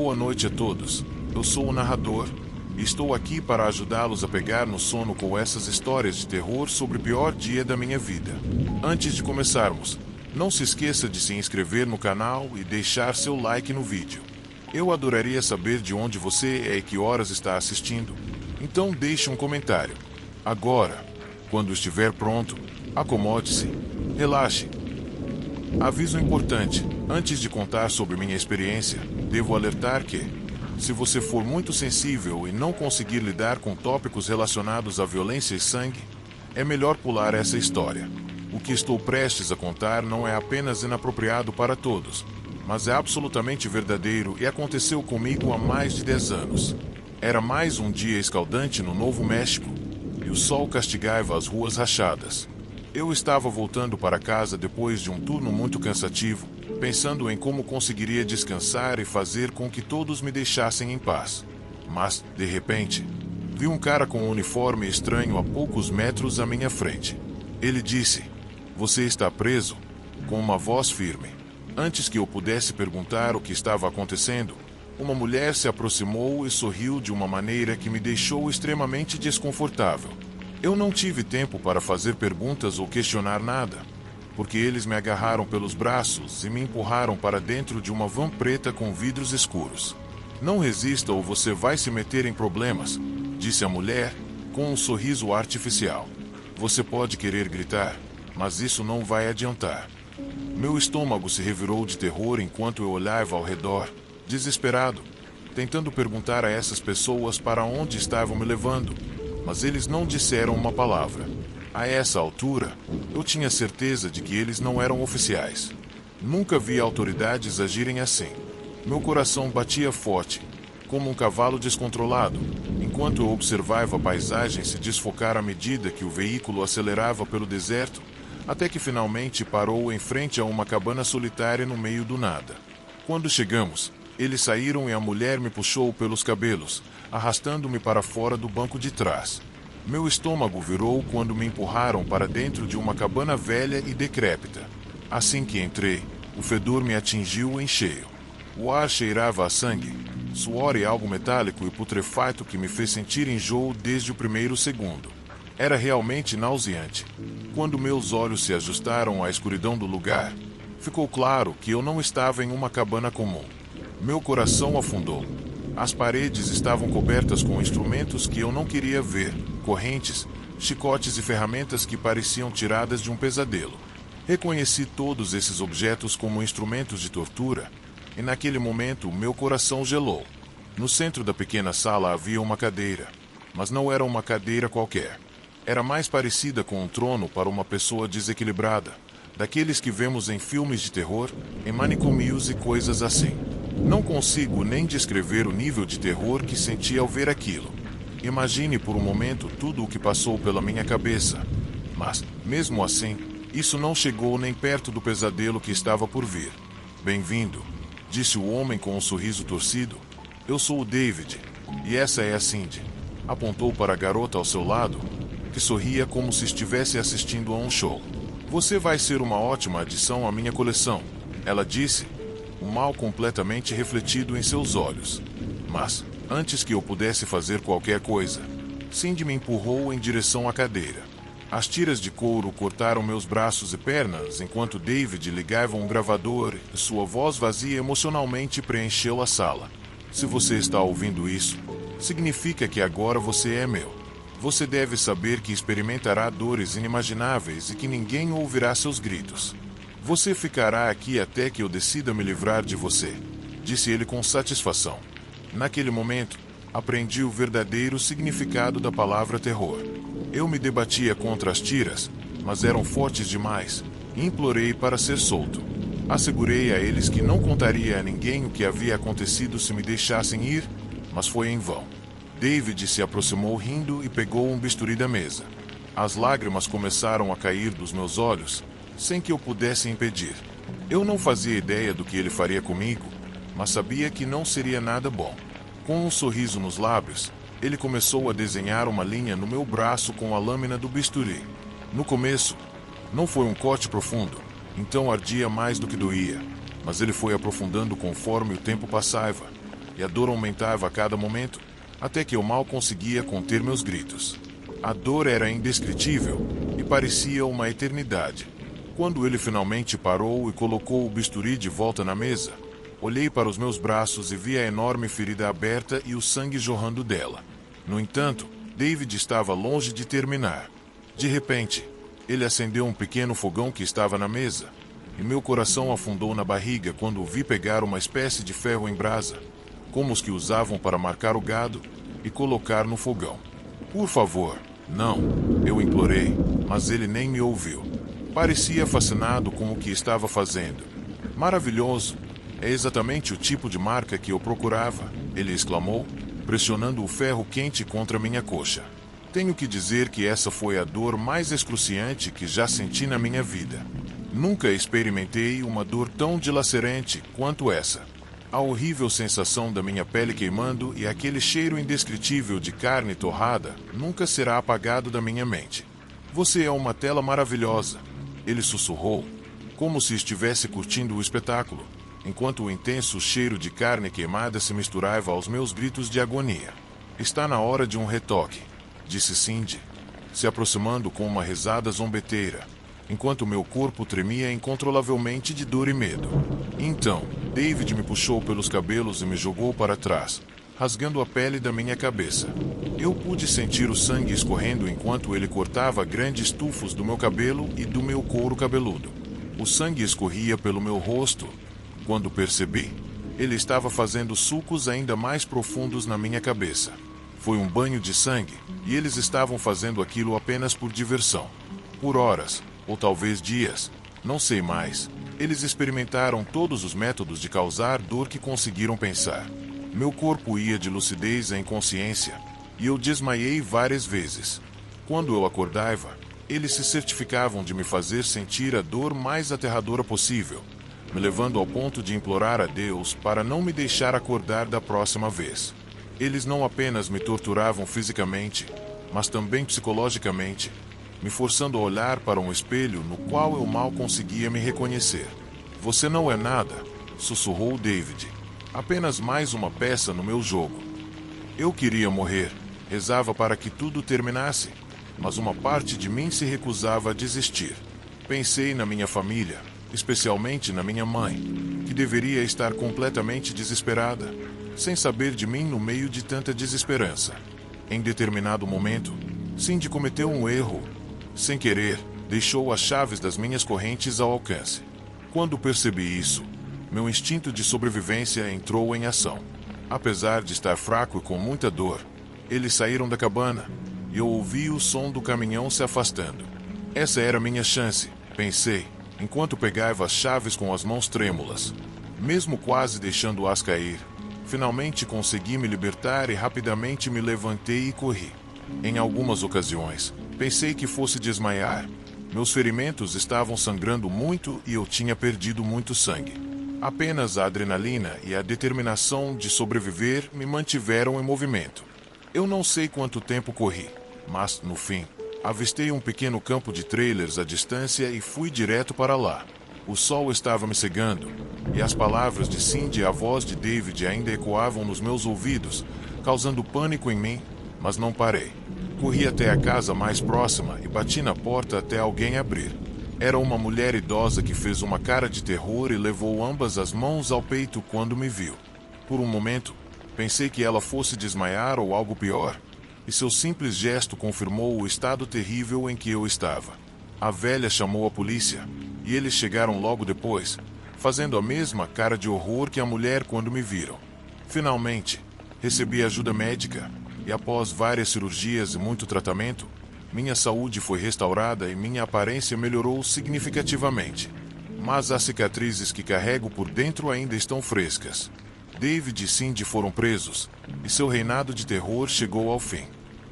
Boa noite a todos. Eu sou o narrador e estou aqui para ajudá-los a pegar no sono com essas histórias de terror sobre o pior dia da minha vida. Antes de começarmos, não se esqueça de se inscrever no canal e deixar seu like no vídeo. Eu adoraria saber de onde você é e que horas está assistindo, então deixe um comentário. Agora, quando estiver pronto, acomode-se, relaxe. Aviso importante: antes de contar sobre minha experiência, devo alertar que, se você for muito sensível e não conseguir lidar com tópicos relacionados à violência e sangue, é melhor pular essa história. O que estou prestes a contar não é apenas inapropriado para todos, mas é absolutamente verdadeiro e aconteceu comigo há mais de 10 anos. Era mais um dia escaldante no Novo México, e o sol castigava as ruas rachadas. Eu estava voltando para casa depois de um turno muito cansativo, pensando em como conseguiria descansar e fazer com que todos me deixassem em paz. Mas, de repente, vi um cara com um uniforme estranho a poucos metros à minha frente. Ele disse: "Você está preso?", com uma voz firme. Antes que eu pudesse perguntar o que estava acontecendo, uma mulher se aproximou e sorriu de uma maneira que me deixou extremamente desconfortável. Eu não tive tempo para fazer perguntas ou questionar nada, porque eles me agarraram pelos braços e me empurraram para dentro de uma van preta com vidros escuros. "Não resista ou você vai se meter em problemas", disse a mulher, com um sorriso artificial. "Você pode querer gritar, mas isso não vai adiantar." Meu estômago se revirou de terror enquanto eu olhava ao redor, desesperado, tentando perguntar a essas pessoas para onde estavam me levando, mas eles não disseram uma palavra. A essa altura, eu tinha certeza de que eles não eram oficiais. Nunca vi autoridades agirem assim. Meu coração batia forte, como um cavalo descontrolado, enquanto eu observava a paisagem se desfocar à medida que o veículo acelerava pelo deserto, até que finalmente parou em frente a uma cabana solitária no meio do nada. Quando chegamos, eles saíram e a mulher me puxou pelos cabelos, arrastando-me para fora do banco de trás. Meu estômago virou quando me empurraram para dentro de uma cabana velha e decrépita. Assim que entrei, o fedor me atingiu em cheio. O ar cheirava a sangue, suor e algo metálico e putrefato que me fez sentir enjoo desde o primeiro segundo. Era realmente nauseante. Quando meus olhos se ajustaram à escuridão do lugar, ficou claro que eu não estava em uma cabana comum. Meu coração afundou. As paredes estavam cobertas com instrumentos que eu não queria ver, correntes, chicotes e ferramentas que pareciam tiradas de um pesadelo. Reconheci todos esses objetos como instrumentos de tortura, e naquele momento meu coração gelou. No centro da pequena sala havia uma cadeira, mas não era uma cadeira qualquer. Era mais parecida com um trono para uma pessoa desequilibrada, daqueles que vemos em filmes de terror, em manicômios e coisas assim. Não consigo nem descrever o nível de terror que senti ao ver aquilo. Imagine por um momento tudo o que passou pela minha cabeça. Mas, mesmo assim, isso não chegou nem perto do pesadelo que estava por vir. "Bem-vindo", disse o homem com um sorriso torcido. "Eu sou o David, e essa é a Cindy." Apontou para a garota ao seu lado, que sorria como se estivesse assistindo a um show. "Você vai ser uma ótima adição à minha coleção", ela disse, o mal completamente refletido em seus olhos. Mas, antes que eu pudesse fazer qualquer coisa, Cindy me empurrou em direção à cadeira. As tiras de couro cortaram meus braços e pernas enquanto David ligava um gravador e sua voz vazia emocionalmente preencheu a sala. "Se você está ouvindo isso, significa que agora você é meu. Você deve saber que experimentará dores inimagináveis e que ninguém ouvirá seus gritos. Você ficará aqui até que eu decida me livrar de você", disse ele com satisfação. Naquele momento, aprendi o verdadeiro significado da palavra terror. Eu me debatia contra as tiras, mas eram fortes demais, e implorei para ser solto. Assegurei a eles que não contaria a ninguém o que havia acontecido se me deixassem ir, mas foi em vão. David se aproximou rindo e pegou um bisturi da mesa. As lágrimas começaram a cair dos meus olhos, sem que eu pudesse impedir. Eu não fazia ideia do que ele faria comigo, mas sabia que não seria nada bom. Com um sorriso nos lábios, ele começou a desenhar uma linha no meu braço com a lâmina do bisturi. No começo, não foi um corte profundo, então ardia mais do que doía, mas ele foi aprofundando conforme o tempo passava, e a dor aumentava a cada momento, até que eu mal conseguia conter meus gritos. A dor era indescritível e parecia uma eternidade. Quando ele finalmente parou e colocou o bisturi de volta na mesa, olhei para os meus braços e vi a enorme ferida aberta e o sangue jorrando dela. No entanto, David estava longe de terminar. De repente, ele acendeu um pequeno fogão que estava na mesa, e meu coração afundou na barriga quando o vi pegar uma espécie de ferro em brasa, como os que usavam para marcar o gado, e colocar no fogão. Por favor, não, eu implorei, mas ele nem me ouviu. Parecia fascinado com o que estava fazendo. Maravilhoso! É exatamente o tipo de marca que eu procurava, ele exclamou, pressionando o ferro quente contra minha coxa. Tenho que dizer que essa foi a dor mais excruciante que já senti na minha vida. Nunca experimentei uma dor tão dilacerante quanto essa. A horrível sensação da minha pele queimando e aquele cheiro indescritível de carne torrada nunca será apagado da minha mente. Você é uma tela maravilhosa, ele sussurrou, como se estivesse curtindo o espetáculo, enquanto o intenso cheiro de carne queimada se misturava aos meus gritos de agonia. Está na hora de um retoque, disse Cindy, se aproximando com uma risada zombeteira, enquanto meu corpo tremia incontrolavelmente de dor e medo. Então, David me puxou pelos cabelos e me jogou para trás, rasgando a pele da minha cabeça. Eu pude sentir o sangue escorrendo enquanto ele cortava grandes tufos do meu cabelo e do meu couro cabeludo. O sangue escorria pelo meu rosto. Quando percebi, ele estava fazendo sulcos ainda mais profundos na minha cabeça. Foi um banho de sangue, e eles estavam fazendo aquilo apenas por diversão. Por horas, ou talvez dias, não sei mais, eles experimentaram todos os métodos de causar dor que conseguiram pensar. Meu corpo ia de lucidez à inconsciência, e eu desmaiei várias vezes. Quando eu acordava, eles se certificavam de me fazer sentir a dor mais aterradora possível, me levando ao ponto de implorar a Deus para não me deixar acordar da próxima vez. Eles não apenas me torturavam fisicamente, mas também psicologicamente, me forçando a olhar para um espelho no qual eu mal conseguia me reconhecer. Você não é nada, sussurrou David. Apenas mais uma peça no meu jogo. Eu queria morrer, rezava para que tudo terminasse, mas uma parte de mim se recusava a desistir. Pensei na minha família, especialmente na minha mãe, que deveria estar completamente desesperada, sem saber de mim no meio de tanta desesperança. Em determinado momento, Cindy cometeu um erro. Sem querer, deixou as chaves das minhas correntes ao alcance. Quando percebi isso, meu instinto de sobrevivência entrou em ação. Apesar de estar fraco e com muita dor, eles saíram da cabana, e eu ouvi o som do caminhão se afastando. Essa era minha chance, pensei, enquanto pegava as chaves com as mãos trêmulas. Mesmo quase deixando-as cair, finalmente consegui me libertar e rapidamente me levantei e corri. Em algumas ocasiões, pensei que fosse desmaiar. Meus ferimentos estavam sangrando muito e eu tinha perdido muito sangue. Apenas a adrenalina e a determinação de sobreviver me mantiveram em movimento. Eu não sei quanto tempo corri, mas, no fim, avistei um pequeno campo de trailers à distância e fui direto para lá. O sol estava me cegando, e as palavras de Cindy e a voz de David ainda ecoavam nos meus ouvidos, causando pânico em mim, mas não parei. Corri até a casa mais próxima e bati na porta até alguém abrir. Era uma mulher idosa que fez uma cara de terror e levou ambas as mãos ao peito quando me viu. Por um momento, pensei que ela fosse desmaiar ou algo pior, e seu simples gesto confirmou o estado terrível em que eu estava. A velha chamou a polícia, e eles chegaram logo depois, fazendo a mesma cara de horror que a mulher quando me viram. Finalmente, recebi ajuda médica, e após várias cirurgias e muito tratamento, minha saúde foi restaurada e minha aparência melhorou significativamente. Mas as cicatrizes que carrego por dentro ainda estão frescas. David e Cindy foram presos, e seu reinado de terror chegou ao fim.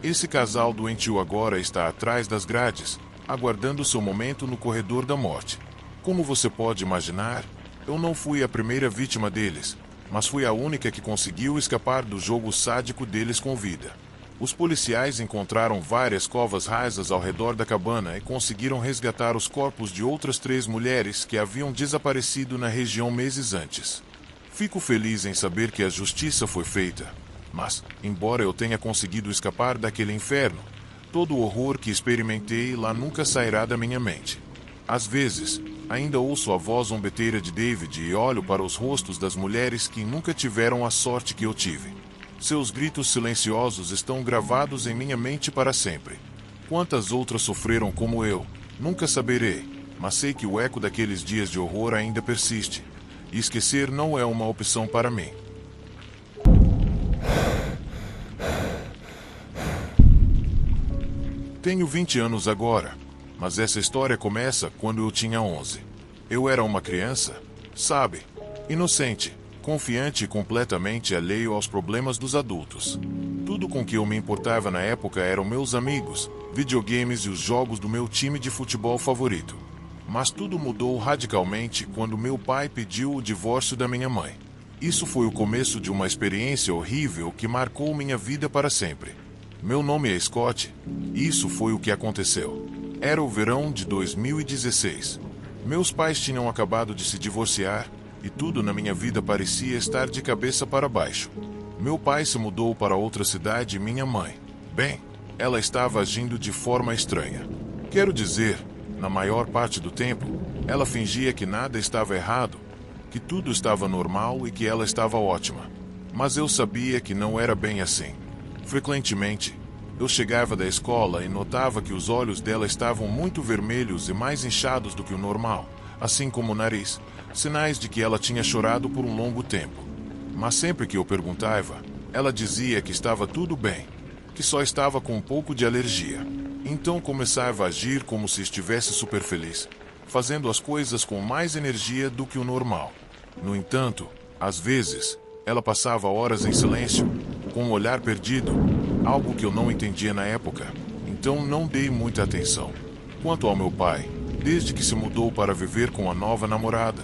Esse casal doentio agora está atrás das grades, aguardando seu momento no corredor da morte. Como você pode imaginar, eu não fui a primeira vítima deles, mas fui a única que conseguiu escapar do jogo sádico deles com vida. Os policiais encontraram várias covas rasas ao redor da cabana e conseguiram resgatar os corpos de outras 3 mulheres que haviam desaparecido na região meses antes. Fico feliz em saber que a justiça foi feita. Mas, embora eu tenha conseguido escapar daquele inferno, todo o horror que experimentei lá nunca sairá da minha mente. Às vezes, ainda ouço a voz zombeteira de David e olho para os rostos das mulheres que nunca tiveram a sorte que eu tive. Seus gritos silenciosos estão gravados em minha mente para sempre. Quantas outras sofreram como eu, nunca saberei, mas sei que o eco daqueles dias de horror ainda persiste. E esquecer não é uma opção para mim. Tenho 20 anos agora, mas essa história começa quando eu tinha 11. Eu era uma criança, sabe, inocente, confiante e completamente alheio aos problemas dos adultos. Tudo com que eu me importava na época eram meus amigos, videogames e os jogos do meu time de futebol favorito. Mas tudo mudou radicalmente quando meu pai pediu o divórcio da minha mãe. Isso foi o começo de uma experiência horrível que marcou minha vida para sempre. Meu nome é Scott. Isso foi o que aconteceu. Era o verão de 2016. Meus pais tinham acabado de se divorciar e tudo na minha vida parecia estar de cabeça para baixo. Meu pai se mudou para outra cidade e minha mãe, bem, ela estava agindo de forma estranha. Quero dizer, na maior parte do tempo, ela fingia que nada estava errado, que tudo estava normal e que ela estava ótima. Mas eu sabia que não era bem assim. Frequentemente, eu chegava da escola e notava que os olhos dela estavam muito vermelhos e mais inchados do que o normal, assim como o nariz, sinais de que ela tinha chorado por um longo tempo. Mas sempre que eu perguntava, ela dizia que estava tudo bem, que só estava com um pouco de alergia. Então começava a agir como se estivesse super feliz, fazendo as coisas com mais energia do que o normal. No entanto, às vezes, ela passava horas em silêncio, com um olhar perdido, algo que eu não entendia na época, então não dei muita atenção. Quanto ao meu pai, desde que se mudou para viver com a nova namorada,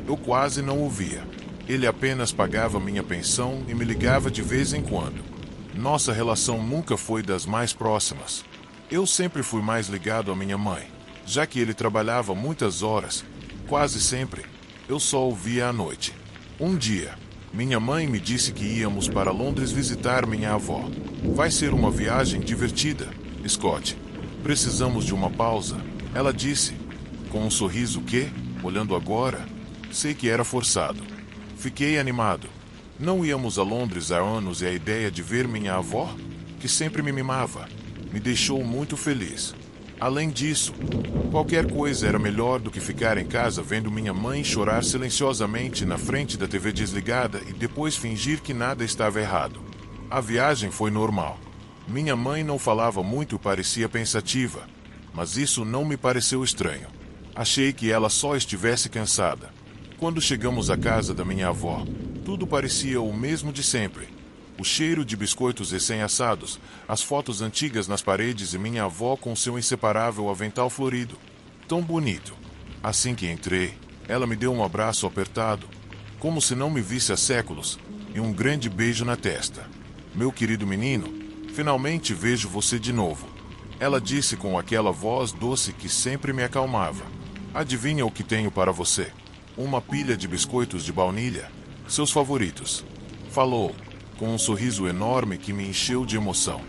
eu quase não o via. Ele apenas pagava minha pensão e me ligava de vez em quando. Nossa relação nunca foi das mais próximas. Eu sempre fui mais ligado à minha mãe, já que ele trabalhava muitas horas, quase sempre, eu só o via à noite. Um dia, minha mãe me disse que íamos para Londres visitar minha avó. Vai ser uma viagem divertida, Scott. Precisamos de uma pausa, ela disse, com um sorriso que, olhando agora, sei que era forçado. Fiquei animado. Não íamos a Londres há anos e a ideia de ver minha avó, que sempre me mimava, me deixou muito feliz. Além disso, qualquer coisa era melhor do que ficar em casa vendo minha mãe chorar silenciosamente na frente da TV desligada e depois fingir que nada estava errado. A viagem foi normal. Minha mãe não falava muito e parecia pensativa, mas isso não me pareceu estranho. Achei que ela só estivesse cansada. Quando chegamos à casa da minha avó, tudo parecia o mesmo de sempre. O cheiro de biscoitos recém-assados, as fotos antigas nas paredes e minha avó com seu inseparável avental florido. Tão bonito. Assim que entrei, ela me deu um abraço apertado, como se não me visse há séculos, e um grande beijo na testa. Meu querido menino, finalmente vejo você de novo. Ela disse com aquela voz doce que sempre me acalmava. Adivinha o que tenho para você? Uma pilha de biscoitos de baunilha, seus favoritos. Falou, com um sorriso enorme que me encheu de emoção.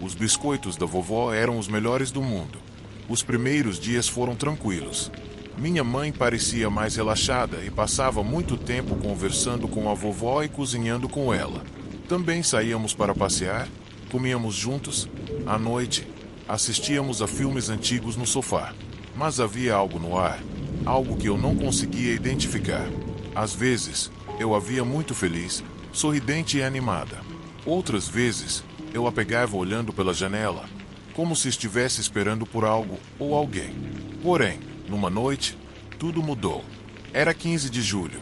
Os biscoitos da vovó eram os melhores do mundo. Os primeiros dias foram tranquilos. Minha mãe parecia mais relaxada e passava muito tempo conversando com a vovó e cozinhando com ela. Também saíamos para passear, comíamos juntos, à noite, assistíamos a filmes antigos no sofá. Mas havia algo no ar, algo que eu não conseguia identificar. Às vezes, eu a via muito feliz, sorridente e animada. Outras vezes, eu a pegava olhando pela janela, como se estivesse esperando por algo ou alguém. Porém, numa noite, tudo mudou. Era 15 de julho.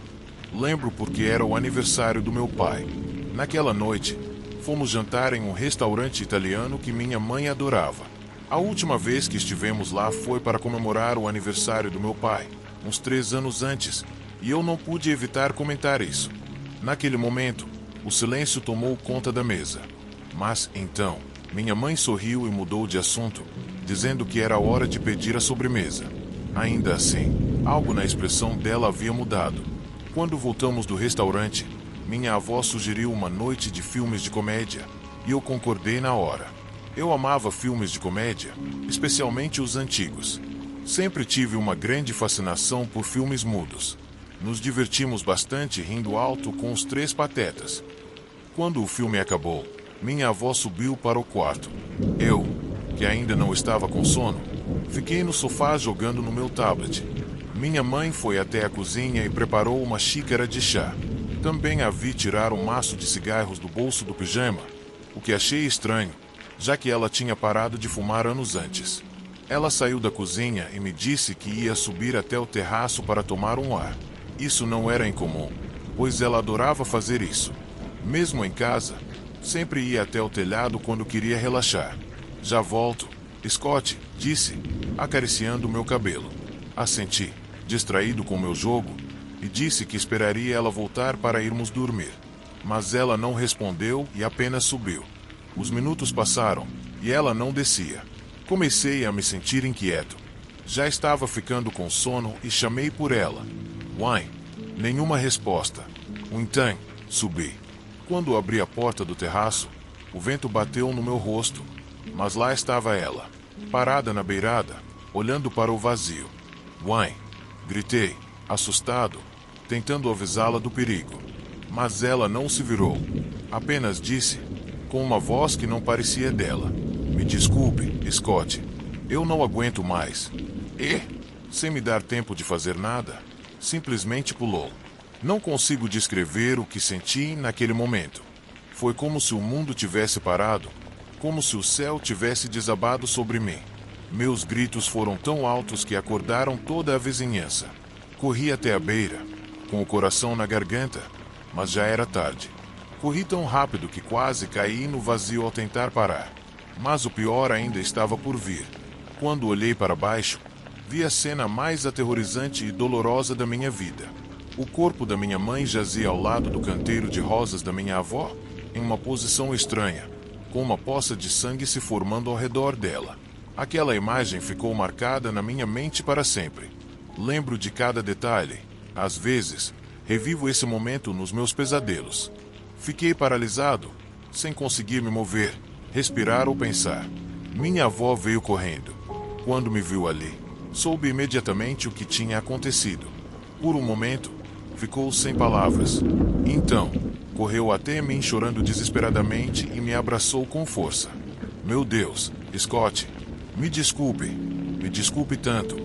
Lembro porque era o aniversário do meu pai. Naquela noite, fomos jantar em um restaurante italiano que minha mãe adorava. A última vez que estivemos lá foi para comemorar o aniversário do meu pai, uns 3 anos antes, e eu não pude evitar comentar isso. Naquele momento, o silêncio tomou conta da mesa. Mas, então, minha mãe sorriu e mudou de assunto, dizendo que era hora de pedir a sobremesa. Ainda assim, algo na expressão dela havia mudado. Quando voltamos do restaurante, minha avó sugeriu uma noite de filmes de comédia, e eu concordei na hora. Eu amava filmes de comédia, especialmente os antigos. Sempre tive uma grande fascinação por filmes mudos. Nos divertimos bastante rindo alto com os Três Patetas. Quando o filme acabou, minha avó subiu para o quarto. Eu, que ainda não estava com sono, fiquei no sofá jogando no meu tablet. Minha mãe foi até a cozinha e preparou uma xícara de chá. Também a vi tirar um maço de cigarros do bolso do pijama, o que achei estranho, já que ela tinha parado de fumar anos antes. Ela saiu da cozinha e me disse que ia subir até o terraço para tomar um ar. Isso não era incomum, pois ela adorava fazer isso. Mesmo em casa, sempre ia até o telhado quando queria relaxar. Já volto, Scott, disse, acariciando meu cabelo. Assenti, distraído com meu jogo, e disse que esperaria ela voltar para irmos dormir. Mas ela não respondeu e apenas subiu. Os minutos passaram, e ela não descia. Comecei a me sentir inquieto. Já estava ficando com sono e chamei por ela. Wine. Nenhuma resposta. Então, subi. Quando abri a porta do terraço, o vento bateu no meu rosto, mas lá estava ela, parada na beirada, olhando para o vazio. Wine. Gritei, assustado, tentando avisá-la do perigo. Mas ela não se virou. Apenas disse, com uma voz que não parecia dela: "Me desculpe, Scott. Eu não aguento mais." E, sem me dar tempo de fazer nada, simplesmente pulou. Não consigo descrever o que senti naquele momento. Foi como se o mundo tivesse parado, como se o céu tivesse desabado sobre mim. Meus gritos foram tão altos que acordaram toda a vizinhança. Corri até a beira, com o coração na garganta, mas já era tarde. Corri tão rápido que quase caí no vazio ao tentar parar. Mas o pior ainda estava por vir. Quando olhei para baixo, vi a cena mais aterrorizante e dolorosa da minha vida. O corpo da minha mãe jazia ao lado do canteiro de rosas da minha avó, em uma posição estranha, com uma poça de sangue se formando ao redor dela. Aquela imagem ficou marcada na minha mente para sempre. Lembro de cada detalhe. Às vezes, revivo esse momento nos meus pesadelos. Fiquei paralisado, sem conseguir me mover, respirar ou pensar. Minha avó veio correndo. Quando me viu ali, soube imediatamente o que tinha acontecido. Por um momento, ficou sem palavras. Então, correu até mim chorando desesperadamente e me abraçou com força. "Meu Deus, Scott, me desculpe tanto",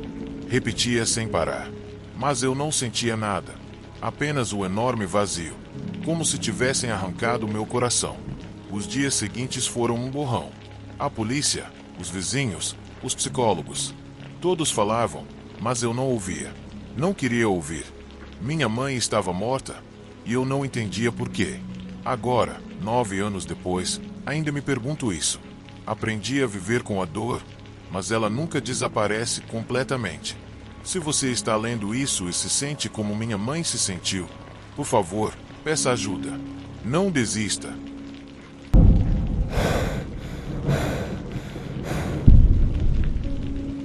repetia sem parar. Mas eu não sentia nada, apenas o enorme vazio, como se tivessem arrancado meu coração. Os dias seguintes foram um borrão. A polícia, os vizinhos, os psicólogos, todos falavam, mas eu não ouvia. Não queria ouvir. Minha mãe estava morta e eu não entendia por quê. Agora, 9 anos depois, ainda me pergunto isso. Aprendi a viver com a dor, mas ela nunca desaparece completamente. Se você está lendo isso e se sente como minha mãe se sentiu, por favor, peça ajuda. Não desista.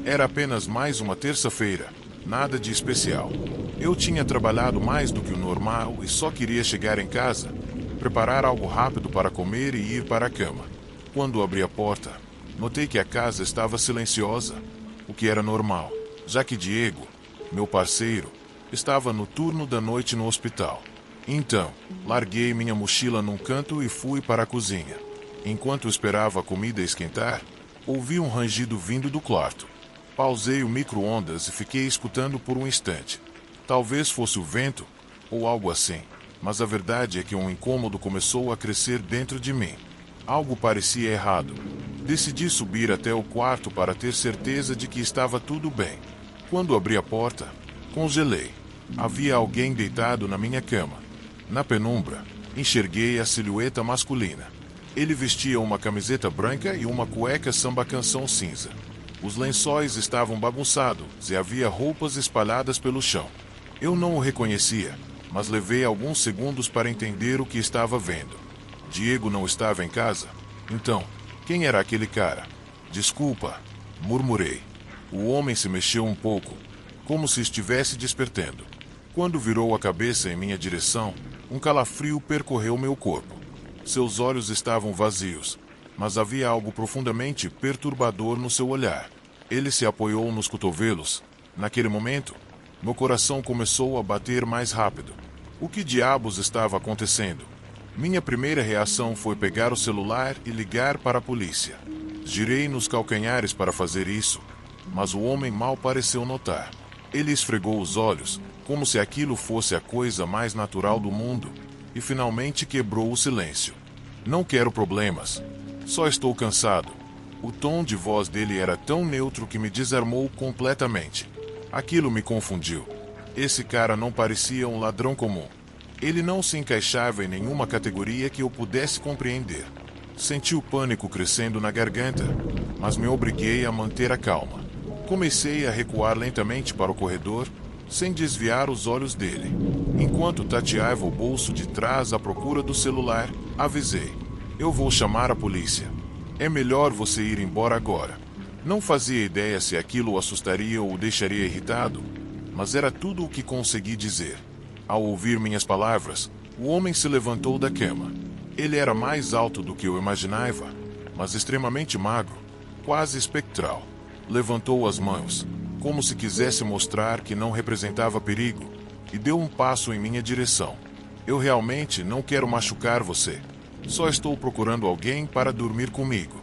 Era apenas mais uma terça-feira, nada de especial. Eu tinha trabalhado mais do que o normal e só queria chegar em casa, preparar algo rápido para comer e ir para a cama. Quando abri a porta, notei que a casa estava silenciosa, o que era normal, já que Diego, meu parceiro, estava no turno da noite no hospital. Então, larguei minha mochila num canto e fui para a cozinha. Enquanto esperava a comida esquentar, ouvi um rangido vindo do quarto. Pausei o micro-ondas e fiquei escutando por um instante. Talvez fosse o vento, ou algo assim, mas a verdade é que um incômodo começou a crescer dentro de mim. Algo parecia errado. Decidi subir até o quarto para ter certeza de que estava tudo bem. Quando abri a porta, congelei. Havia alguém deitado na minha cama. Na penumbra, enxerguei a silhueta masculina. Ele vestia uma camiseta branca e uma cueca samba-canção cinza. Os lençóis estavam bagunçados e havia roupas espalhadas pelo chão. Eu não o reconhecia, mas levei alguns segundos para entender o que estava vendo. Diego não estava em casa? Então, quem era aquele cara? "Desculpa", murmurei. O homem se mexeu um pouco, como se estivesse despertando. Quando virou a cabeça em minha direção, um calafrio percorreu meu corpo. Seus olhos estavam vazios, mas havia algo profundamente perturbador no seu olhar. Ele se apoiou nos cotovelos. Naquele momento, meu coração começou a bater mais rápido. O que diabos estava acontecendo? Minha primeira reação foi pegar o celular e ligar para a polícia. Girei nos calcanhares para fazer isso, mas o homem mal pareceu notar. Ele esfregou os olhos, como se aquilo fosse a coisa mais natural do mundo, e finalmente quebrou o silêncio. Não quero problemas. Só estou cansado. O tom de voz dele era tão neutro que me desarmou completamente. Aquilo me confundiu. Esse cara não parecia um ladrão comum. Ele não se encaixava em nenhuma categoria que eu pudesse compreender. Senti o pânico crescendo na garganta, mas me obriguei a manter a calma. Comecei a recuar lentamente para o corredor, sem desviar os olhos dele. Enquanto tateava o bolso de trás à procura do celular, avisei: "Eu vou chamar a polícia. É melhor você ir embora agora." Não fazia ideia se aquilo o assustaria ou o deixaria irritado, mas era tudo o que consegui dizer. Ao ouvir minhas palavras, o homem se levantou da cama. Ele era mais alto do que eu imaginava, mas extremamente magro, quase espectral. Levantou as mãos, como se quisesse mostrar que não representava perigo, e deu um passo em minha direção. "Eu realmente não quero machucar você. Só estou procurando alguém para dormir comigo."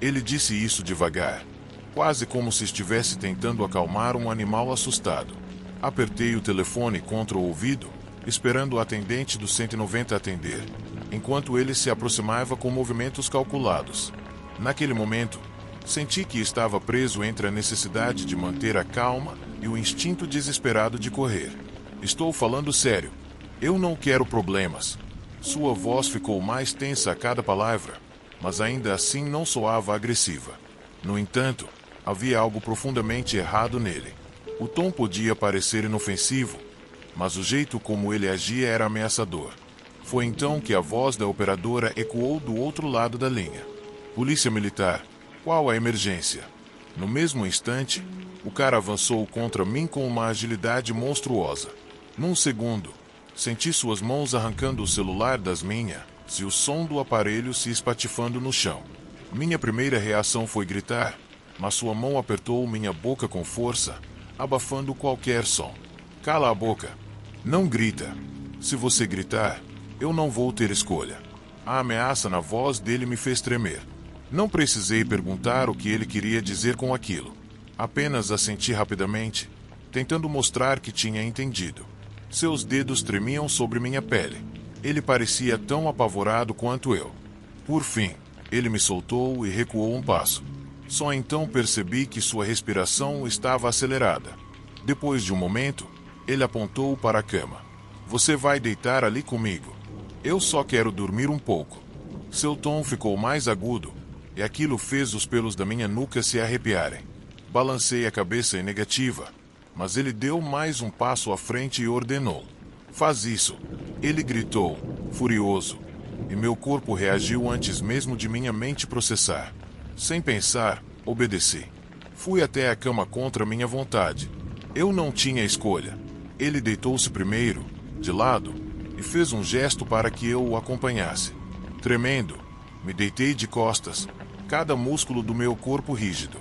Ele disse isso devagar, quase como se estivesse tentando acalmar um animal assustado. Apertei o telefone contra o ouvido, esperando o atendente do 190 atender, enquanto ele se aproximava com movimentos calculados. Naquele momento, senti que estava preso entre a necessidade de manter a calma e o instinto desesperado de correr. "Estou falando sério. Eu não quero problemas." Sua voz ficou mais tensa a cada palavra, mas ainda assim não soava agressiva. No entanto, havia algo profundamente errado nele. O tom podia parecer inofensivo, mas o jeito como ele agia era ameaçador. Foi então que a voz da operadora ecoou do outro lado da linha. "Polícia Militar, qual a emergência?" No mesmo instante, o cara avançou contra mim com uma agilidade monstruosa. Num segundo, senti suas mãos arrancando o celular das minhas, e o som do aparelho se espatifando no chão. Minha primeira reação foi gritar, mas sua mão apertou minha boca com força, abafando qualquer som. "Cala a boca. Não grita. Se você gritar, eu não vou ter escolha." A ameaça na voz dele me fez tremer. Não precisei perguntar o que ele queria dizer com aquilo. Apenas assenti rapidamente, tentando mostrar que tinha entendido. Seus dedos tremiam sobre minha pele. Ele parecia tão apavorado quanto eu. Por fim, ele me soltou e recuou um passo. Só então percebi que sua respiração estava acelerada. Depois de um momento, ele apontou para a cama. "Você vai deitar ali comigo. Eu só quero dormir um pouco." Seu tom ficou mais agudo, e aquilo fez os pelos da minha nuca se arrepiarem. Balancei a cabeça em negativa, mas ele deu mais um passo à frente e ordenou: "Faz isso." Ele gritou, furioso, e meu corpo reagiu antes mesmo de minha mente processar. Sem pensar, obedeci. Fui até a cama contra minha vontade. Eu não tinha escolha. Ele deitou-se primeiro, de lado, e fez um gesto para que eu o acompanhasse. Tremendo, me deitei de costas, cada músculo do meu corpo rígido.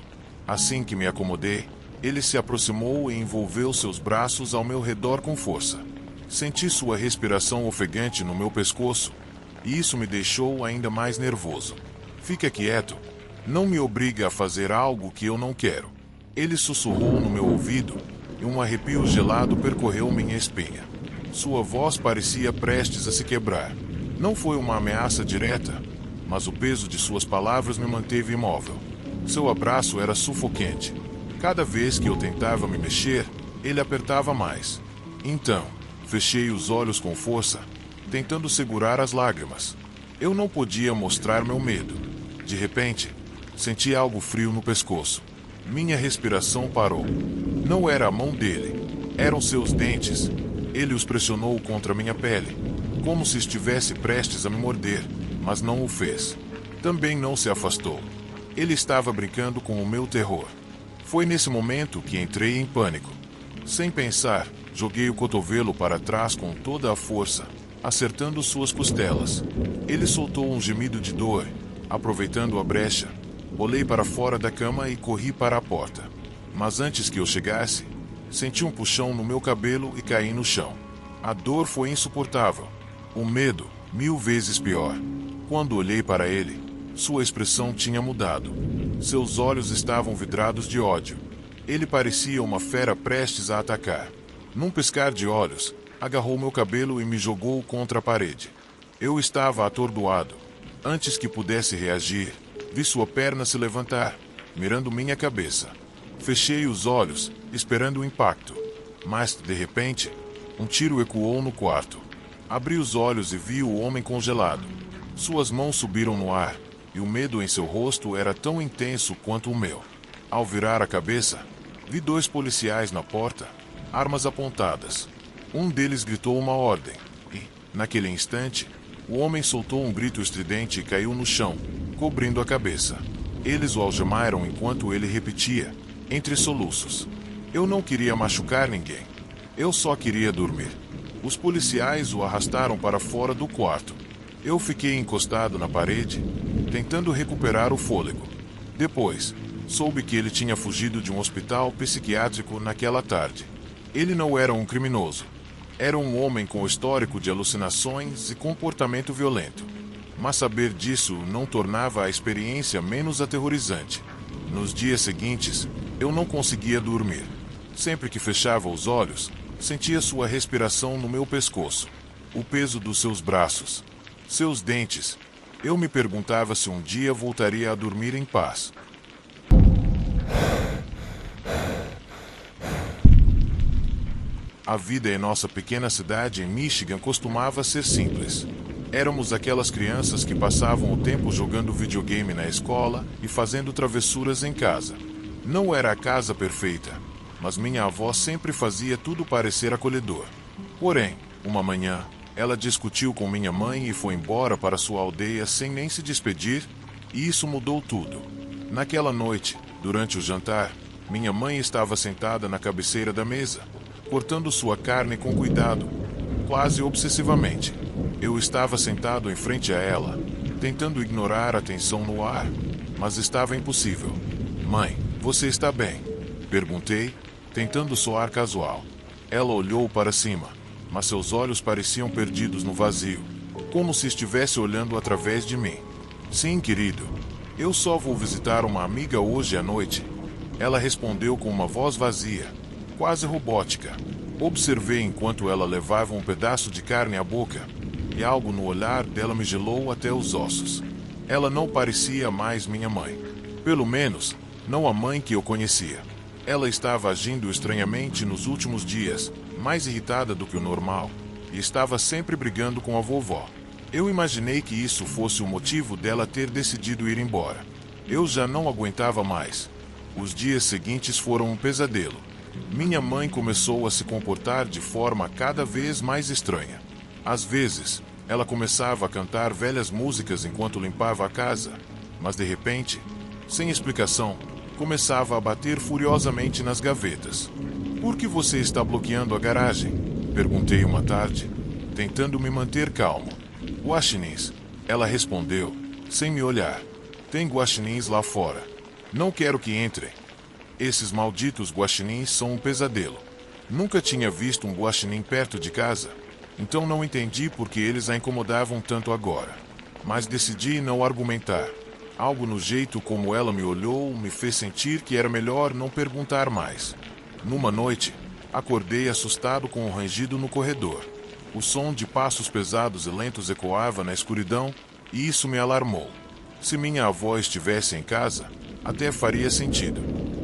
Assim que me acomodei, ele se aproximou e envolveu seus braços ao meu redor com força. Senti sua respiração ofegante no meu pescoço, e isso me deixou ainda mais nervoso. "Fica quieto. Não me obriga a fazer algo que eu não quero." Ele sussurrou no meu ouvido, e um arrepio gelado percorreu minha espinha. Sua voz parecia prestes a se quebrar. Não foi uma ameaça direta, mas o peso de suas palavras me manteve imóvel. Seu abraço era sufocante. Cada vez que eu tentava me mexer, ele apertava mais. Então, fechei os olhos com força, tentando segurar as lágrimas. Eu não podia mostrar meu medo. De repente, senti algo frio no pescoço. Minha respiração parou. Não era a mão dele, eram seus dentes. Ele os pressionou contra minha pele, como se estivesse prestes a me morder, mas não o fez. Também não se afastou. Ele estava brincando com o meu terror. Foi nesse momento que entrei em pânico. Sem pensar, Joguei o cotovelo para trás com toda a força, acertando suas costelas. Ele soltou um gemido de dor. Aproveitando a brecha, rolei para fora da cama e corri para a porta. Mas antes que eu chegasse, senti um puxão no meu cabelo e caí no chão. A dor foi insuportável. O medo, 1000 vezes pior. Quando olhei para ele, sua expressão tinha mudado. Seus olhos estavam vidrados de ódio. Ele parecia uma fera prestes a atacar. Num piscar de olhos, agarrou meu cabelo e me jogou contra a parede. Eu estava atordoado. Antes que pudesse reagir, vi sua perna se levantar, mirando minha cabeça. Fechei os olhos, esperando o impacto. Mas, de repente, um tiro ecoou no quarto. Abri os olhos e vi o homem congelado. Suas mãos subiram no ar, e o medo em seu rosto era tão intenso quanto o meu. Ao virar a cabeça, vi 2 policiais na porta, armas apontadas. Um deles gritou uma ordem, e, naquele instante, o homem soltou um grito estridente e caiu no chão, cobrindo a cabeça. Eles o algemaram enquanto ele repetia, entre soluços: "Eu não queria machucar ninguém. Eu só queria dormir." Os policiais o arrastaram para fora do quarto. Eu fiquei encostado na parede, tentando recuperar o fôlego. Depois, soube que ele tinha fugido de um hospital psiquiátrico naquela tarde. Ele não era um criminoso. Era um homem com histórico de alucinações e comportamento violento. Mas saber disso não tornava a experiência menos aterrorizante. Nos dias seguintes, eu não conseguia dormir. Sempre que fechava os olhos, sentia sua respiração no meu pescoço, o peso dos seus braços, seus dentes. Eu me perguntava se um dia voltaria a dormir em paz. A vida em nossa pequena cidade em Michigan costumava ser simples. Éramos aquelas crianças que passavam o tempo jogando videogame na escola e fazendo travessuras em casa. Não era a casa perfeita, mas minha avó sempre fazia tudo parecer acolhedor. Porém, uma manhã, ela discutiu com minha mãe e foi embora para sua aldeia sem nem se despedir, e isso mudou tudo. Naquela noite, durante o jantar, minha mãe estava sentada na cabeceira da mesa, cortando sua carne com cuidado, quase obsessivamente. Eu estava sentado em frente a ela, tentando ignorar a tensão no ar, mas estava impossível. "Mãe, você está bem?" perguntei, tentando soar casual. Ela olhou para cima, mas seus olhos pareciam perdidos no vazio, como se estivesse olhando através de mim. "Sim, querido. Eu só vou visitar uma amiga hoje à noite." Ela respondeu com uma voz vazia, quase robótica. Observei enquanto ela levava um pedaço de carne à boca, e algo no olhar dela me gelou até os ossos. Ela não parecia mais minha mãe. Pelo menos, não a mãe que eu conhecia. Ela estava agindo estranhamente nos últimos dias, mais irritada do que o normal, e estava sempre brigando com a vovó. Eu imaginei que isso fosse o motivo dela ter decidido ir embora. Eu já não aguentava mais. Os dias seguintes foram um pesadelo. Minha mãe começou a se comportar de forma cada vez mais estranha. Às vezes, ela começava a cantar velhas músicas enquanto limpava a casa, mas de repente, sem explicação, começava a bater furiosamente nas gavetas. "Por que você está bloqueando a garagem?" perguntei uma tarde, tentando me manter calmo. "Guaxinins", ela respondeu, sem me olhar. "Tem guaxinins lá fora. Não quero que entrem." Esses malditos guaxinins são um pesadelo. Nunca tinha visto um guaxinim perto de casa, então não entendi por que eles a incomodavam tanto agora. Mas decidi não argumentar. Algo no jeito como ela me olhou me fez sentir que era melhor não perguntar mais. Numa noite, acordei assustado com um rangido no corredor. O som de passos pesados e lentos ecoava na escuridão, e isso me alarmou. Se minha avó estivesse em casa, até faria sentido.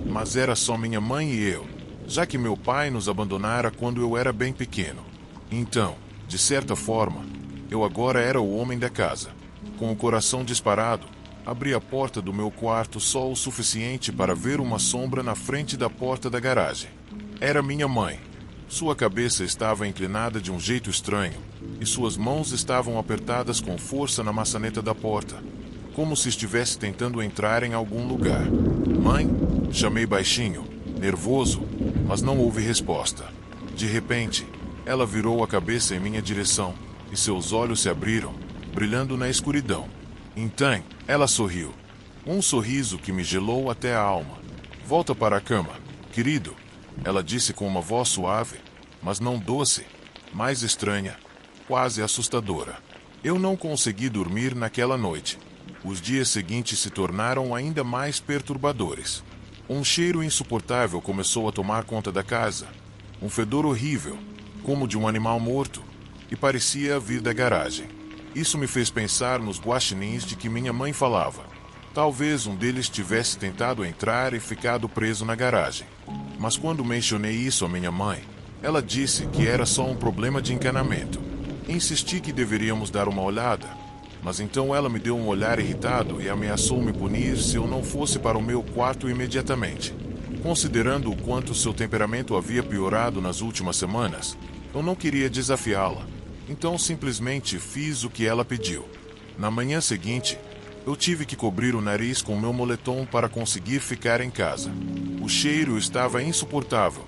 Mas era só minha mãe e eu, já que meu pai nos abandonara quando eu era bem pequeno. Então, de certa forma, eu agora era o homem da casa. Com o coração disparado, abri a porta do meu quarto só o suficiente para ver uma sombra na frente da porta da garagem. Era minha mãe. Sua cabeça estava inclinada de um jeito estranho, e suas mãos estavam apertadas com força na maçaneta da porta, como se estivesse tentando entrar em algum lugar. "Mãe?" chamei baixinho, nervoso, mas não houve resposta. De repente, ela virou a cabeça em minha direção, e seus olhos se abriram, brilhando na escuridão. Então, ela sorriu. Um sorriso que me gelou até a alma. Volta para a cama, querido, ela disse com uma voz suave, mas não doce, mais estranha, quase assustadora. Eu não consegui dormir naquela noite. Os dias seguintes se tornaram ainda mais perturbadores. Um cheiro insuportável começou a tomar conta da casa. Um fedor horrível, como de um animal morto, e parecia vir da garagem. Isso me fez pensar nos guaxinins de que minha mãe falava. Talvez um deles tivesse tentado entrar e ficado preso na garagem. Mas quando mencionei isso à minha mãe, ela disse que era só um problema de encanamento. Insisti que deveríamos dar uma olhada, mas então ela me deu um olhar irritado e ameaçou me punir se eu não fosse para o meu quarto imediatamente. Considerando o quanto seu temperamento havia piorado nas últimas semanas, eu não queria desafiá-la, então simplesmente fiz o que ela pediu. Na manhã seguinte, eu tive que cobrir o nariz com meu moletom para conseguir ficar em casa. O cheiro estava insuportável.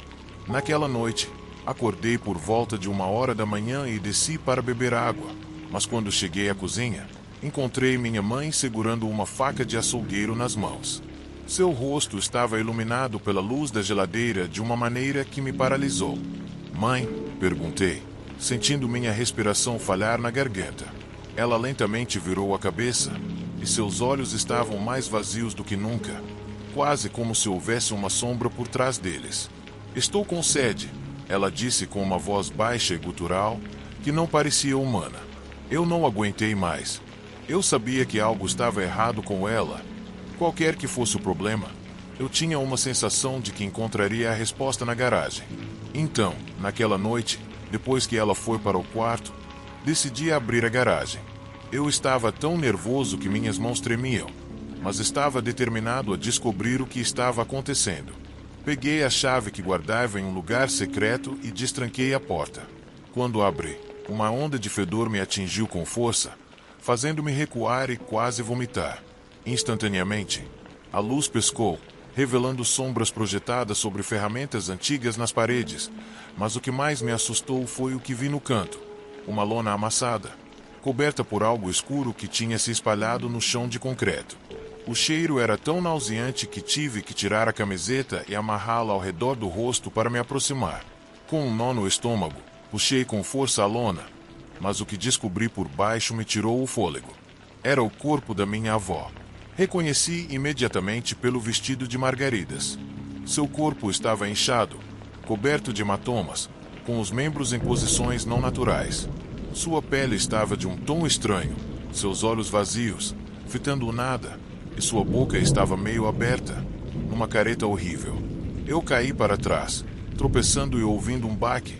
Naquela noite, acordei por volta de 1 hora da manhã e desci para beber água, mas quando cheguei à cozinha, encontrei minha mãe segurando uma faca de açougueiro nas mãos. Seu rosto estava iluminado pela luz da geladeira de uma maneira que me paralisou. Mãe? Perguntei, sentindo minha respiração falhar na garganta. Ela lentamente virou a cabeça, e seus olhos estavam mais vazios do que nunca, quase como se houvesse uma sombra por trás deles. Estou com sede, ela disse com uma voz baixa e gutural, que não parecia humana. Eu não aguentei mais. Eu sabia que algo estava errado com ela. Qualquer que fosse o problema, eu tinha uma sensação de que encontraria a resposta na garagem. Então, naquela noite, depois que ela foi para o quarto, decidi abrir a garagem. Eu estava tão nervoso que minhas mãos tremiam, mas estava determinado a descobrir o que estava acontecendo. Peguei a chave que guardava em um lugar secreto e destranquei a porta. Quando abri, uma onda de fedor me atingiu com força, fazendo-me recuar e quase vomitar. Instantaneamente, a luz piscou, revelando sombras projetadas sobre ferramentas antigas nas paredes, mas o que mais me assustou foi o que vi no canto: uma lona amassada, coberta por algo escuro que tinha se espalhado no chão de concreto. O cheiro era tão nauseante que tive que tirar a camiseta e amarrá-la ao redor do rosto para me aproximar. Com um nó no estômago, puxei com força a lona, mas o que descobri por baixo me tirou o fôlego. Era o corpo da minha avó. Reconheci imediatamente pelo vestido de margaridas. Seu corpo estava inchado, coberto de hematomas, com os membros em posições não naturais. Sua pele estava de um tom estranho, seus olhos vazios, fitando o nada, e sua boca estava meio aberta, numa careta horrível. Eu caí para trás, tropeçando e ouvindo um baque,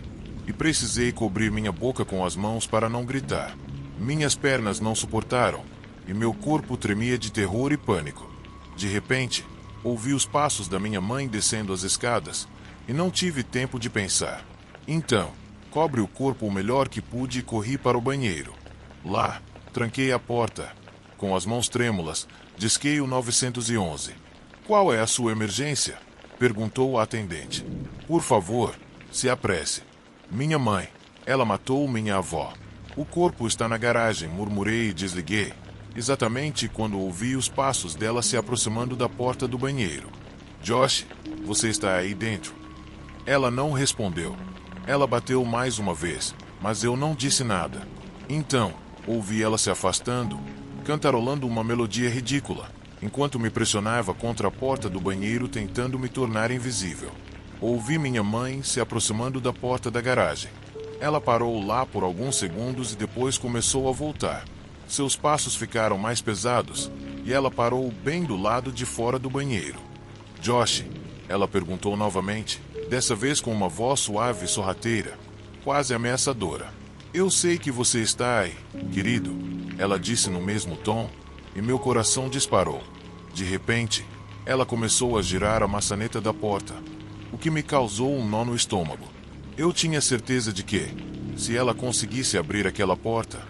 e precisei cobrir minha boca com as mãos para não gritar. Minhas pernas não suportaram, e meu corpo tremia de terror e pânico. De repente, ouvi os passos da minha mãe descendo as escadas, e não tive tempo de pensar. Então, cobre o corpo o melhor que pude e corri para o banheiro. Lá, tranquei a porta. Com as mãos trêmulas, disquei o 911. Qual é a sua emergência? Perguntou a atendente. Por favor, se apresse. Minha mãe. Ela matou minha avó. O corpo está na garagem, murmurei e desliguei, exatamente quando ouvi os passos dela se aproximando da porta do banheiro. Josh, você está aí dentro? Ela não respondeu. Ela bateu mais uma vez, mas eu não disse nada. Então, ouvi ela se afastando, cantarolando uma melodia ridícula, enquanto me pressionava contra a porta do banheiro tentando me tornar invisível. Ouvi minha mãe se aproximando da porta da garagem. Ela parou lá por alguns segundos e depois começou a voltar. Seus passos ficaram mais pesados, e ela parou bem do lado de fora do banheiro. Josh, ela perguntou novamente, dessa vez com uma voz suave e sorrateira, quase ameaçadora. Eu sei que você está aí, querido, ela disse no mesmo tom, e meu coração disparou. De repente, ela começou a girar a maçaneta da porta, o que me causou um nó no estômago. Eu tinha certeza de que, se ela conseguisse abrir aquela porta,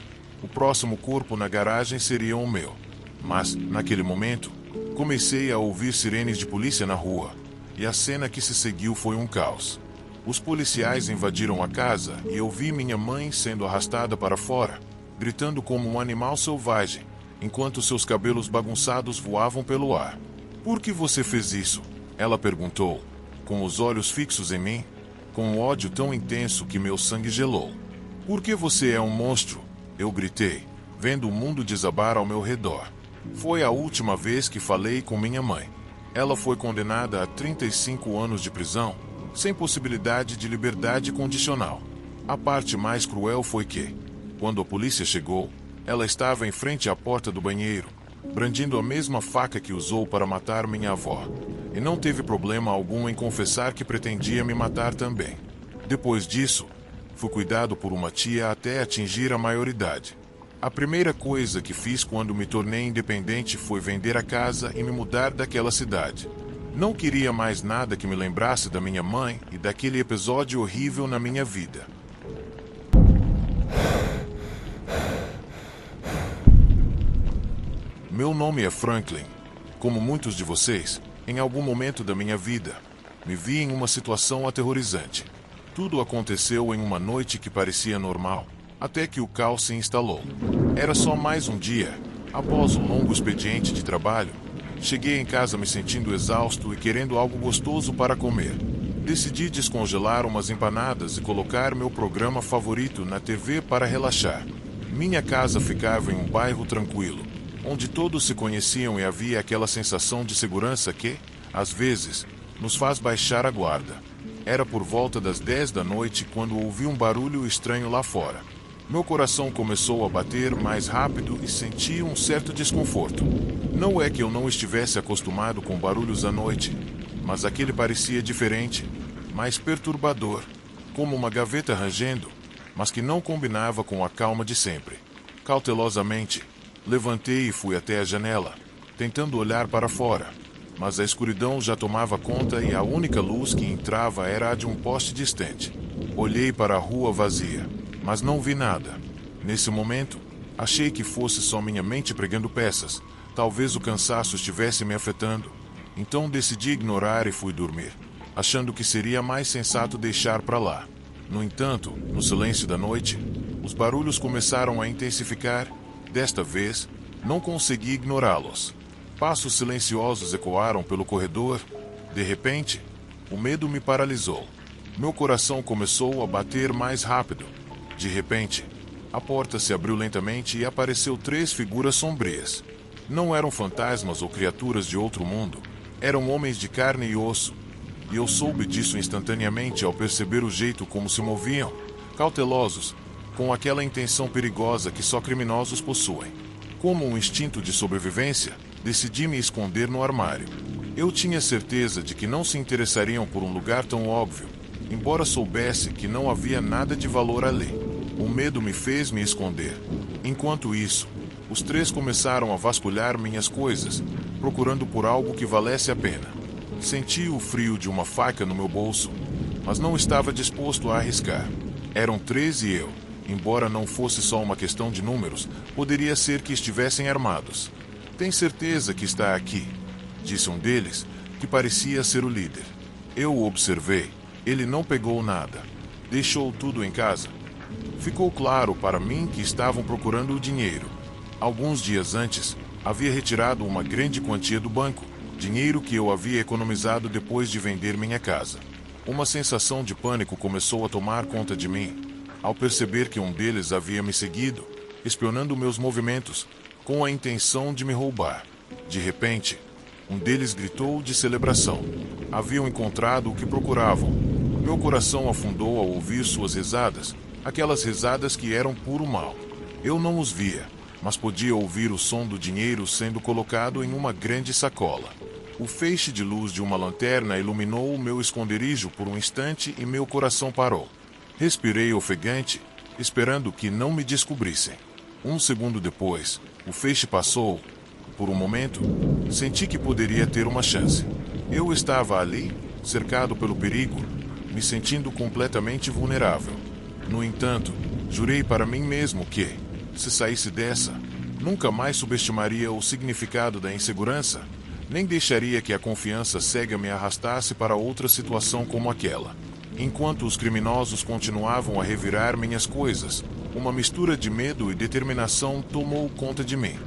o próximo corpo na garagem seria o meu. Mas, naquele momento, comecei a ouvir sirenes de polícia na rua, e a cena que se seguiu foi um caos. Os policiais invadiram a casa e eu vi minha mãe sendo arrastada para fora, gritando como um animal selvagem, enquanto seus cabelos bagunçados voavam pelo ar. "Por que você fez isso?" ela perguntou, com os olhos fixos em mim, com um ódio tão intenso que meu sangue gelou. "Por que você é um monstro?" eu gritei, vendo o mundo desabar ao meu redor. Foi a última vez que falei com minha mãe. Ela foi condenada a 35 anos de prisão, sem possibilidade de liberdade condicional. A parte mais cruel foi que, quando a polícia chegou, ela estava em frente à porta do banheiro, brandindo a mesma faca que usou para matar minha avó, e não teve problema algum em confessar que pretendia me matar também. Depois disso, fui cuidado por uma tia até atingir a maioridade. A primeira coisa que fiz quando me tornei independente foi vender a casa e me mudar daquela cidade. Não queria mais nada que me lembrasse da minha mãe e daquele episódio horrível na minha vida. Meu nome é Franklin. Como muitos de vocês, em algum momento da minha vida, me vi em uma situação aterrorizante. Tudo aconteceu em uma noite que parecia normal, até que o caos se instalou. Era só mais um dia. Após um longo expediente de trabalho, cheguei em casa me sentindo exausto e querendo algo gostoso para comer. Decidi descongelar umas empanadas e colocar meu programa favorito na TV para relaxar. Minha casa ficava em um bairro tranquilo, onde todos se conheciam e havia aquela sensação de segurança que, às vezes, nos faz baixar a guarda. Era por volta das 10 da noite quando ouvi um barulho estranho lá fora. Meu coração começou a bater mais rápido e senti um certo desconforto. Não é que eu não estivesse acostumado com barulhos à noite, mas aquele parecia diferente, mais perturbador, como uma gaveta rangendo, mas que não combinava com a calma de sempre. Cautelosamente, levantei e fui até a janela, tentando olhar para fora, mas a escuridão já tomava conta e a única luz que entrava era a de um poste distante. Olhei para a rua vazia, mas não vi nada. Nesse momento, achei que fosse só minha mente pregando peças. Talvez o cansaço estivesse me afetando. Então decidi ignorar e fui dormir, achando que seria mais sensato deixar para lá. No entanto, no silêncio da noite, os barulhos começaram a intensificar. Desta vez, não consegui ignorá-los. Passos silenciosos ecoaram pelo corredor. De repente, o medo me paralisou. Meu coração começou a bater mais rápido. De repente, a porta se abriu lentamente e apareceu 3 figuras sombrias. Não eram fantasmas ou criaturas de outro mundo. Eram homens de carne e osso. E eu soube disso instantaneamente ao perceber o jeito como se moviam, cautelosos, com aquela intenção perigosa que só criminosos possuem. Como um instinto de sobrevivência, decidi me esconder no armário. Eu tinha certeza de que não se interessariam por um lugar tão óbvio, embora soubesse que não havia nada de valor ali. O medo me fez me esconder. Enquanto isso, os 3 começaram a vasculhar minhas coisas, procurando por algo que valesse a pena. Senti o frio de uma faca no meu bolso, mas não estava disposto a arriscar. Eram 3 e eu, embora não fosse só uma questão de números, poderia ser que estivessem armados. "Tem certeza que está aqui?", disse um deles, que parecia ser o líder. Eu o observei. Ele não pegou nada. Deixou tudo em casa. Ficou claro para mim que estavam procurando o dinheiro. Alguns dias antes, havia retirado uma grande quantia do banco, dinheiro que eu havia economizado depois de vender minha casa. Uma sensação de pânico começou a tomar conta de mim, ao perceber que um deles havia me seguido, espionando meus movimentos, com a intenção de me roubar. De repente, um deles gritou de celebração. Haviam encontrado o que procuravam. Meu coração afundou ao ouvir suas risadas, aquelas risadas que eram puro mal. Eu não os via, mas podia ouvir o som do dinheiro sendo colocado em uma grande sacola. O feixe de luz de uma lanterna iluminou o meu esconderijo por um instante e meu coração parou. Respirei ofegante, esperando que não me descobrissem. Um segundo depois, o feixe passou. Por um momento, senti que poderia ter uma chance. Eu estava ali, cercado pelo perigo, me sentindo completamente vulnerável. No entanto, jurei para mim mesmo que, se saísse dessa, nunca mais subestimaria o significado da insegurança, nem deixaria que a confiança cega me arrastasse para outra situação como aquela. Enquanto os criminosos continuavam a revirar minhas coisas, uma mistura de medo e determinação tomou conta de mim.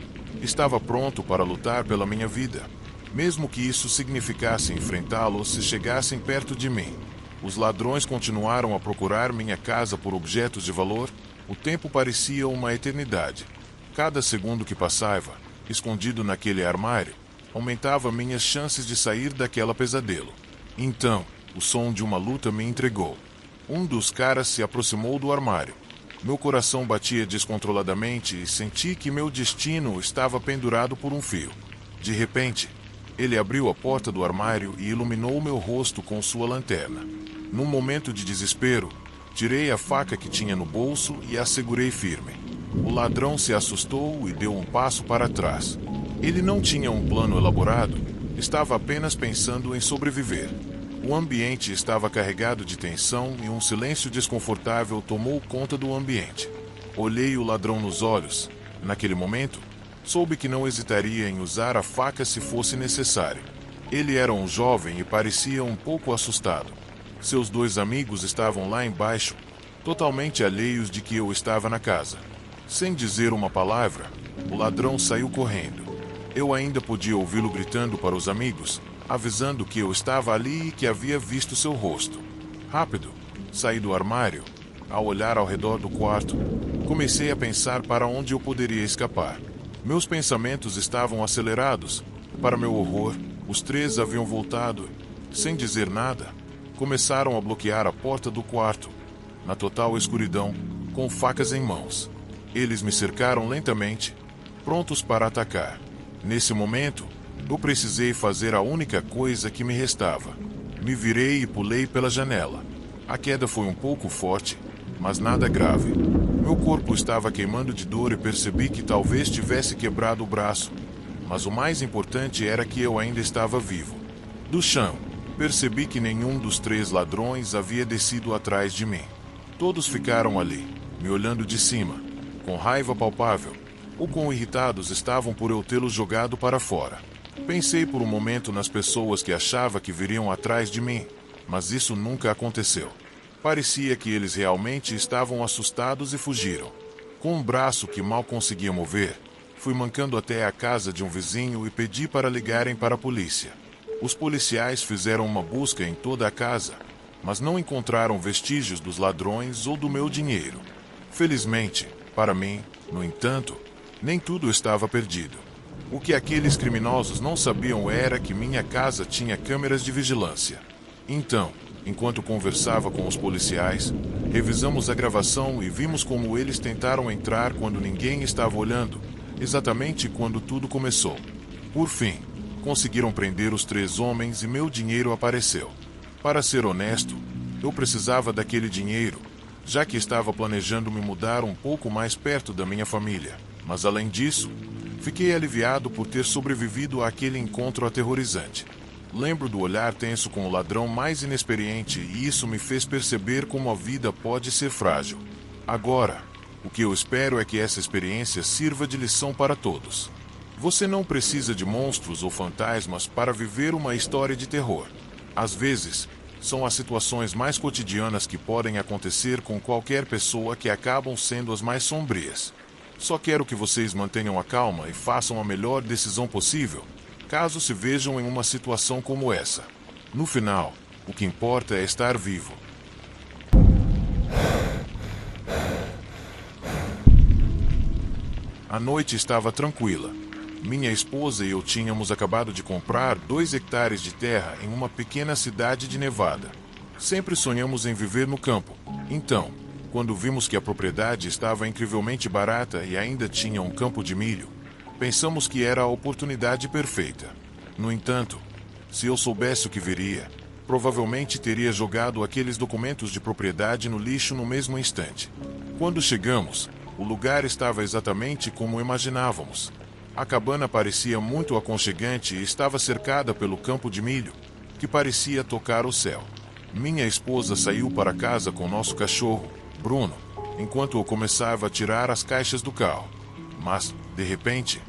Estava pronto para lutar pela minha vida, mesmo que isso significasse enfrentá-los se chegassem perto de mim. Os ladrões continuaram a procurar minha casa por objetos de valor. O tempo parecia uma eternidade. Cada segundo que passava, escondido naquele armário, aumentava minhas chances de sair daquela pesadelo. Então, o som de uma luta me entregou. Um dos caras se aproximou do armário. Meu coração batia descontroladamente e senti que meu destino estava pendurado por um fio. De repente, ele abriu a porta do armário e iluminou meu rosto com sua lanterna. Num momento de desespero, tirei a faca que tinha no bolso e a segurei firme. O ladrão se assustou e deu um passo para trás. Ele não tinha um plano elaborado, estava apenas pensando em sobreviver. O ambiente estava carregado de tensão e um silêncio desconfortável tomou conta do ambiente. Olhei o ladrão nos olhos. Naquele momento, soube que não hesitaria em usar a faca se fosse necessário. Ele era um jovem e parecia um pouco assustado. Seus dois amigos estavam lá embaixo, totalmente alheios de que eu estava na casa. Sem dizer uma palavra, o ladrão saiu correndo. Eu ainda podia ouvi-lo gritando para os amigos, avisando que eu estava ali e que havia visto seu rosto. Rápido, saí do armário. Ao olhar ao redor do quarto, comecei a pensar para onde eu poderia escapar. Meus pensamentos estavam acelerados. Para meu horror, os três haviam voltado. Sem dizer nada, começaram a bloquear a porta do quarto. Na total escuridão, com facas em mãos. Eles me cercaram lentamente, prontos para atacar. Nesse momento, eu precisei fazer a única coisa que me restava. Me virei e pulei pela janela. A queda foi um pouco forte, mas nada grave. Meu corpo estava queimando de dor e percebi que talvez tivesse quebrado o braço. Mas o mais importante era que eu ainda estava vivo. Do chão, percebi que nenhum dos três ladrões havia descido atrás de mim. Todos ficaram ali, me olhando de cima, com raiva palpável. O quão irritados estavam por eu tê-los jogado para fora. Pensei por um momento nas pessoas que achava que viriam atrás de mim, mas isso nunca aconteceu. Parecia que eles realmente estavam assustados e fugiram. Com um braço que mal conseguia mover, fui mancando até a casa de um vizinho e pedi para ligarem para a polícia. Os policiais fizeram uma busca em toda a casa, mas não encontraram vestígios dos ladrões ou do meu dinheiro. Felizmente, para mim, no entanto, nem tudo estava perdido. O que aqueles criminosos não sabiam era que minha casa tinha câmeras de vigilância. Então, enquanto conversava com os policiais, revisamos a gravação e vimos como eles tentaram entrar quando ninguém estava olhando, exatamente quando tudo começou. Por fim, conseguiram prender os três homens e meu dinheiro apareceu. Para ser honesto, eu precisava daquele dinheiro, já que estava planejando me mudar um pouco mais perto da minha família. Mas além disso, fiquei aliviado por ter sobrevivido àquele encontro aterrorizante. Lembro do olhar tenso com o ladrão mais inexperiente e isso me fez perceber como a vida pode ser frágil. Agora, o que eu espero é que essa experiência sirva de lição para todos. Você não precisa de monstros ou fantasmas para viver uma história de terror. Às vezes, são as situações mais cotidianas que podem acontecer com qualquer pessoa que acabam sendo as mais sombrias. Só quero que vocês mantenham a calma e façam a melhor decisão possível, caso se vejam em uma situação como essa. No final, o que importa é estar vivo. A noite estava tranquila. Minha esposa e eu tínhamos acabado de comprar 2 hectares de terra em uma pequena cidade de Nevada. Sempre sonhamos em viver no campo. Então, quando vimos que a propriedade estava incrivelmente barata e ainda tinha um campo de milho, pensamos que era a oportunidade perfeita. No entanto, se eu soubesse o que viria, provavelmente teria jogado aqueles documentos de propriedade no lixo no mesmo instante. Quando chegamos, o lugar estava exatamente como imaginávamos. A cabana parecia muito aconchegante e estava cercada pelo campo de milho, que parecia tocar o céu. Minha esposa saiu para casa com nosso cachorro, Bruno, enquanto eu começava a tirar as caixas do carro. Mas, de repente,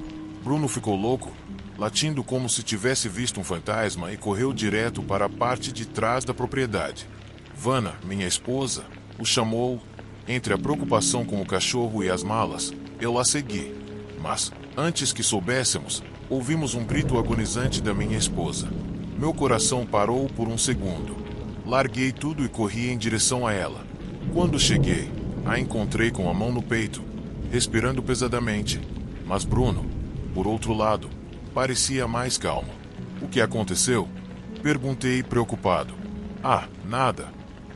Bruno ficou louco, latindo como se tivesse visto um fantasma e correu direto para a parte de trás da propriedade. Vanna, minha esposa, o chamou. Entre a preocupação com o cachorro e as malas, eu a segui. Mas, antes que soubéssemos, ouvimos um grito agonizante da minha esposa. Meu coração parou por um segundo. Larguei tudo e corri em direção a ela. Quando cheguei, a encontrei com a mão no peito, respirando pesadamente. Mas Bruno, por outro lado, parecia mais calmo. O que aconteceu? Perguntei preocupado. Ah, nada.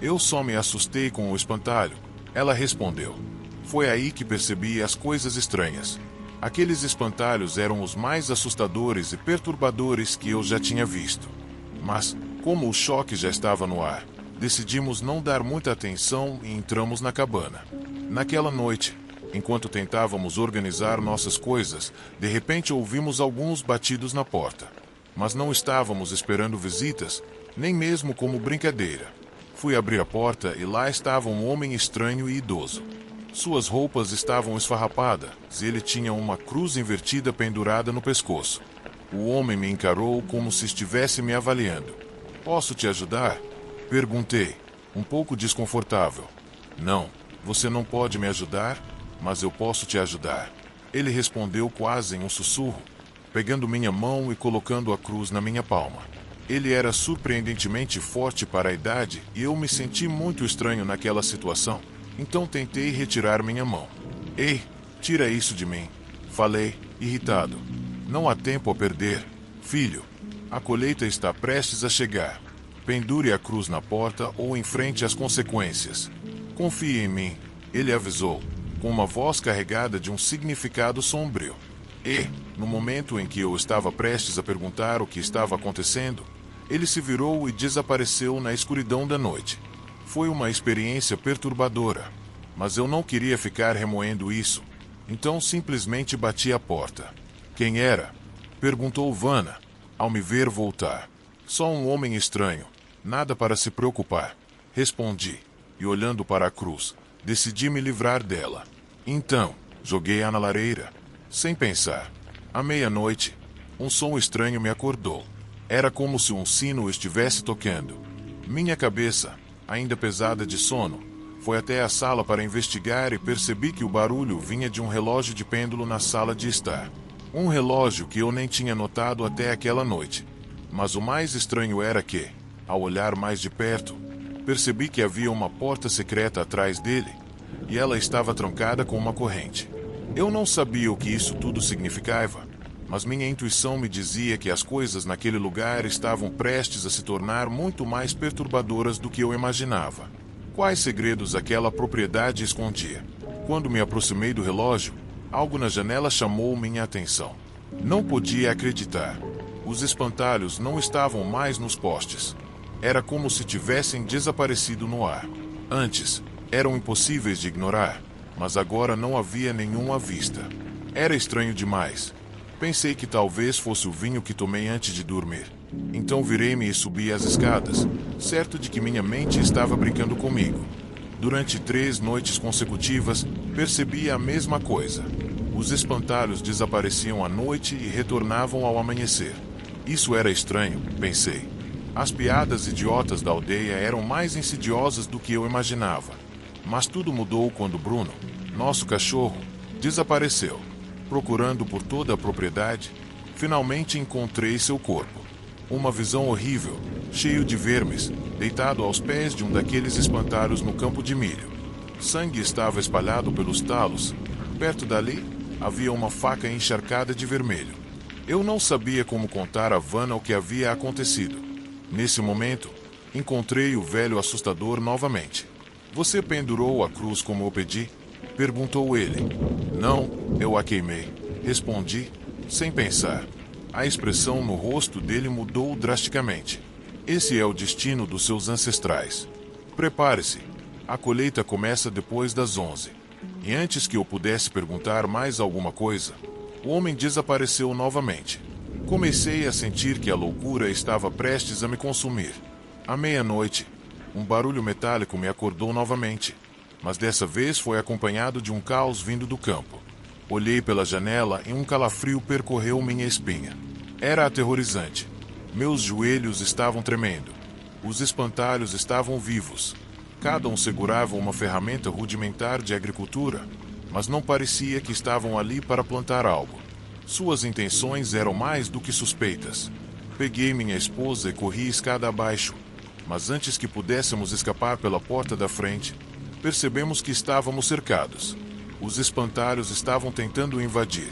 Eu só me assustei com o espantalho. Ela respondeu. Foi aí que percebi as coisas estranhas. Aqueles espantalhos eram os mais assustadores e perturbadores que eu já tinha visto. Mas, como o choque já estava no ar, decidimos não dar muita atenção e entramos na cabana. Naquela noite, enquanto tentávamos organizar nossas coisas, de repente ouvimos alguns batidos na porta. Mas não estávamos esperando visitas, nem mesmo como brincadeira. Fui abrir a porta e lá estava um homem estranho e idoso. Suas roupas estavam esfarrapadas e ele tinha uma cruz invertida pendurada no pescoço. O homem me encarou como se estivesse me avaliando. Posso te ajudar? Perguntei, um pouco desconfortável. Não, você não pode me ajudar, mas eu posso te ajudar. Ele respondeu quase em um sussurro, pegando minha mão e colocando a cruz na minha palma. Ele era surpreendentemente forte para a idade e eu me senti muito estranho naquela situação. Então tentei retirar minha mão. Ei, tira isso de mim, falei, irritado. Não há tempo a perder, filho. A colheita está prestes a chegar. Pendure a cruz na porta ou enfrente as consequências. Confie em mim, ele avisou, com uma voz carregada de um significado sombrio. E, no momento em que eu estava prestes a perguntar o que estava acontecendo, ele se virou e desapareceu na escuridão da noite. Foi uma experiência perturbadora, mas eu não queria ficar remoendo isso, então simplesmente bati a porta. Quem era? Perguntou Vanna, ao me ver voltar. Só um homem estranho, nada para se preocupar. Respondi, e olhando para a cruz, decidi me livrar dela. Então, joguei-a na lareira, sem pensar. À meia-noite, um som estranho me acordou. Era como se um sino estivesse tocando. Minha cabeça, ainda pesada de sono, foi até a sala para investigar e percebi que o barulho vinha de um relógio de pêndulo na sala de estar. Um relógio que eu nem tinha notado até aquela noite. Mas o mais estranho era que, ao olhar mais de perto, percebi que havia uma porta secreta atrás dele, e ela estava trancada com uma corrente. Eu não sabia o que isso tudo significava, mas minha intuição me dizia que as coisas naquele lugar estavam prestes a se tornar muito mais perturbadoras do que eu imaginava. Quais segredos aquela propriedade escondia? Quando me aproximei do relógio, algo na janela chamou minha atenção. Não podia acreditar. Os espantalhos não estavam mais nos postes. Era como se tivessem desaparecido no ar. Antes, eram impossíveis de ignorar, mas agora não havia nenhum à vista. Era estranho demais. Pensei que talvez fosse o vinho que tomei antes de dormir. Então virei-me e subi as escadas, certo de que minha mente estava brincando comigo. Durante 3 noites consecutivas, percebi a mesma coisa. Os espantalhos desapareciam à noite e retornavam ao amanhecer. Isso era estranho, pensei. As piadas idiotas da aldeia eram mais insidiosas do que eu imaginava. Mas tudo mudou quando Bruno, nosso cachorro, desapareceu. Procurando por toda a propriedade, finalmente encontrei seu corpo. Uma visão horrível, cheio de vermes, deitado aos pés de um daqueles espantalhos no campo de milho. Sangue estava espalhado pelos talos. Perto dali, havia uma faca encharcada de vermelho. Eu não sabia como contar a Vanna o que havia acontecido. Nesse momento, encontrei o velho assustador novamente. Você pendurou a cruz como eu pedi? Perguntou ele. Não, eu a queimei. Respondi, sem pensar. A expressão no rosto dele mudou drasticamente. Esse é o destino dos seus ancestrais. Prepare-se. A colheita começa depois das 11. E antes que eu pudesse perguntar mais alguma coisa, o homem desapareceu novamente. Comecei a sentir que a loucura estava prestes a me consumir. À meia-noite, um barulho metálico me acordou novamente. Mas dessa vez foi acompanhado de um caos vindo do campo. Olhei pela janela e um calafrio percorreu minha espinha. Era aterrorizante. Meus joelhos estavam tremendo. Os espantalhos estavam vivos. Cada um segurava uma ferramenta rudimentar de agricultura, mas não parecia que estavam ali para plantar algo. Suas intenções eram mais do que suspeitas. Peguei minha esposa e corri escada abaixo, mas antes que pudéssemos escapar pela porta da frente, percebemos que estávamos cercados. Os espantalhos estavam tentando invadir.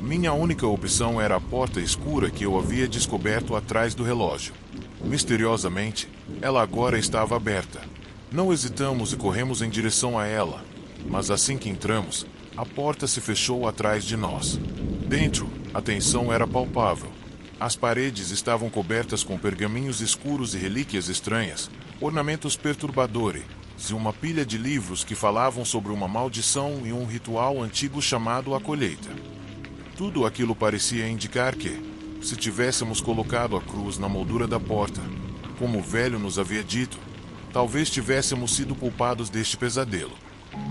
Minha única opção era a porta escura que eu havia descoberto atrás do relógio. Misteriosamente, ela agora estava aberta. Não hesitamos e corremos em direção a ela, mas assim que entramos, a porta se fechou atrás de nós. Dentro, a tensão era palpável. As paredes estavam cobertas com pergaminhos escuros e relíquias estranhas, ornamentos perturbadores, e uma pilha de livros que falavam sobre uma maldição e um ritual antigo chamado a colheita. Tudo aquilo parecia indicar que, se tivéssemos colocado a cruz na moldura da porta, como o velho nos havia dito, talvez tivéssemos sido poupados deste pesadelo.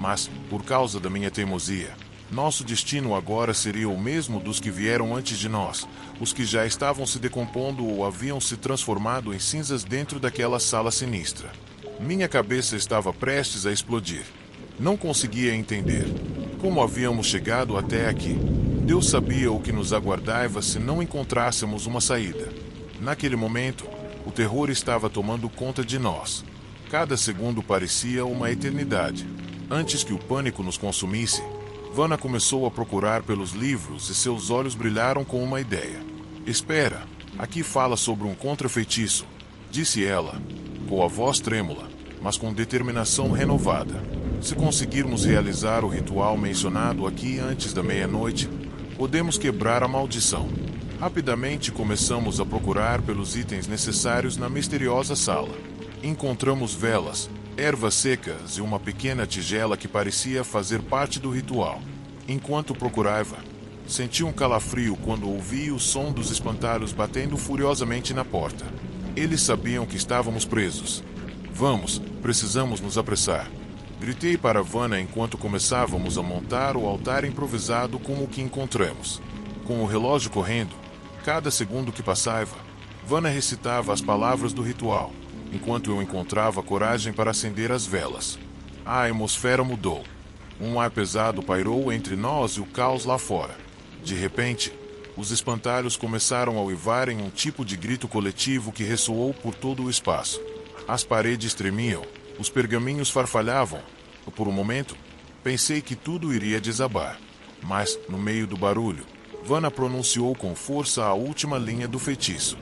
Mas, por causa da minha teimosia, nosso destino agora seria o mesmo dos que vieram antes de nós, os que já estavam se decompondo ou haviam se transformado em cinzas dentro daquela sala sinistra. Minha cabeça estava prestes a explodir. Não conseguia entender como havíamos chegado até aqui. Deus sabia o que nos aguardava se não encontrássemos uma saída. Naquele momento, o terror estava tomando conta de nós. Cada segundo parecia uma eternidade. Antes que o pânico nos consumisse, Vanna começou a procurar pelos livros e seus olhos brilharam com uma ideia. Espera, aqui fala sobre um contrafeitiço, disse ela, com a voz trêmula, mas com determinação renovada. Se conseguirmos realizar o ritual mencionado aqui antes da meia-noite, podemos quebrar a maldição. Rapidamente começamos a procurar pelos itens necessários na misteriosa sala. Encontramos velas, ervas secas e uma pequena tigela que parecia fazer parte do ritual. Enquanto procurava, senti um calafrio quando ouvi o som dos espantalhos batendo furiosamente na porta. Eles sabiam que estávamos presos. Vamos, precisamos nos apressar. Gritei para Vanna enquanto começávamos a montar o altar improvisado com o que encontramos. Com o relógio correndo, cada segundo que passava, Vanna recitava as palavras do ritual, enquanto eu encontrava coragem para acender as velas. A atmosfera mudou. Um ar pesado pairou entre nós e o caos lá fora. De repente, os espantalhos começaram a uivar em um tipo de grito coletivo que ressoou por todo o espaço. As paredes tremiam, os pergaminhos farfalhavam. Por um momento, pensei que tudo iria desabar. Mas, no meio do barulho, Vanna pronunciou com força a última linha do feitiço.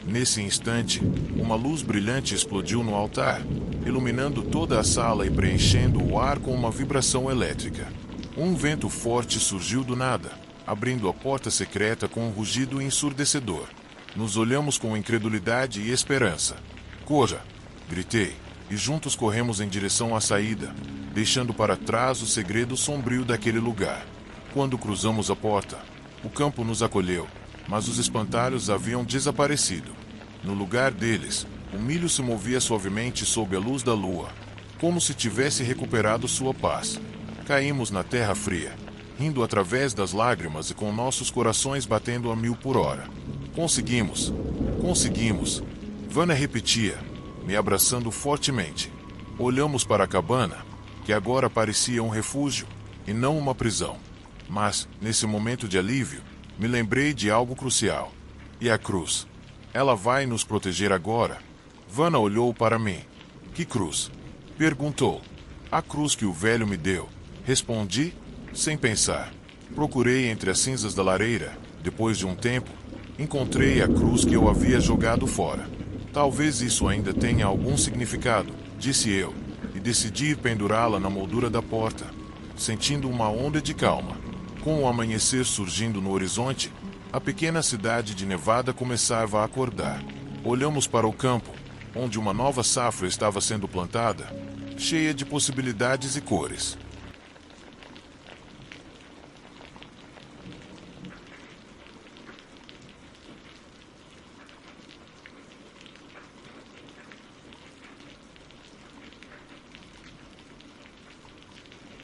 Nesse instante, uma luz brilhante explodiu no altar, iluminando toda a sala e preenchendo o ar com uma vibração elétrica. Um vento forte surgiu do nada, abrindo a porta secreta com um rugido ensurdecedor. Nos olhamos com incredulidade e esperança. "Corra!" gritei, e juntos corremos em direção à saída, deixando para trás o segredo sombrio daquele lugar. Quando cruzamos a porta, o campo nos acolheu, mas os espantalhos haviam desaparecido. No lugar deles, o milho se movia suavemente sob a luz da lua, como se tivesse recuperado sua paz. Caímos na terra fria, rindo através das lágrimas e com nossos corações batendo a 1000 por hora. Conseguimos! Conseguimos! Vanna repetia, me abraçando fortemente. Olhamos para a cabana, que agora parecia um refúgio, e não uma prisão. Mas, nesse momento de alívio, me lembrei de algo crucial. E a cruz? Ela vai nos proteger agora? Vanna olhou para mim. Que cruz? Perguntou. A cruz que o velho me deu. Respondi, sem pensar. Procurei entre as cinzas da lareira. Depois de um tempo, encontrei a cruz que eu havia jogado fora. Talvez isso ainda tenha algum significado, disse eu, e decidi pendurá-la na moldura da porta, sentindo uma onda de calma. Com o amanhecer surgindo no horizonte, a pequena cidade de Nevada começava a acordar. Olhamos para o campo, onde uma nova safra estava sendo plantada, cheia de possibilidades e cores.